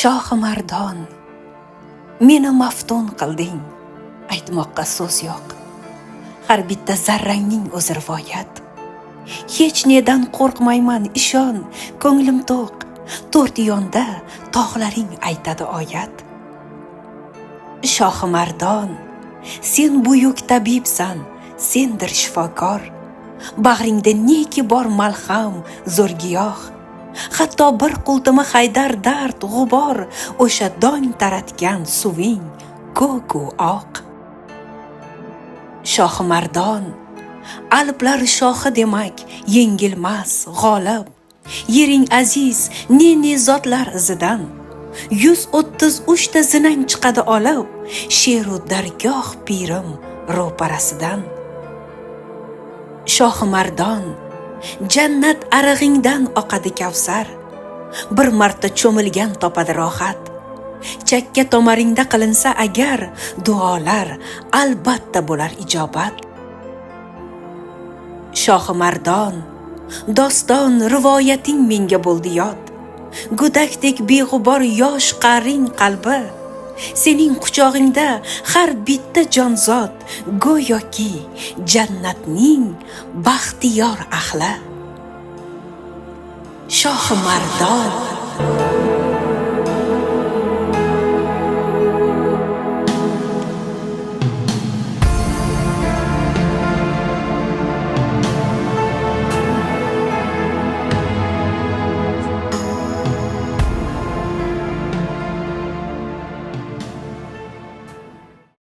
Shohi Mardon, meni maftun qilding, aytmoqqa so'z yo'q. Har bitta zarrangning o'zi rivoyat. Hech nedan qo'rqmayman, ishon, ko'nglim to'q. To'rt yonda tog'laring aytadi oyat. Shohi Mardon, sen buyuk tabibsan, sendir shifokor. Bag'ringda neki bor malham, zo'r giyoh. Hatto bir qultimi haydar dard, g'ubor, o'sha dong taratgan suving ko'ku oq. Shohi Mardon, alplar shohi demak, yengilmas, g'olib. Yering aziz, ne zotlar izidan. 133 ta zinang chiqadi olib, sheru dargoh pirim ro'parasidan. Shohi Mardon, jannat arig'ingdan oqadi kavsar. Bir marta cho'milgan topadi rohat. Chakka tomaringda qilinsa agar, duolar albatta bo'lar ijobat. Shohi Mardon, doston rivoyating menga bo'ldi yod. Go'dakdek beg'ubor yosh qaring qalbi. Sening quchog'ingda har bitta jonzot go'yoki jannatning baxtiyor ahli. Shohi Mardon.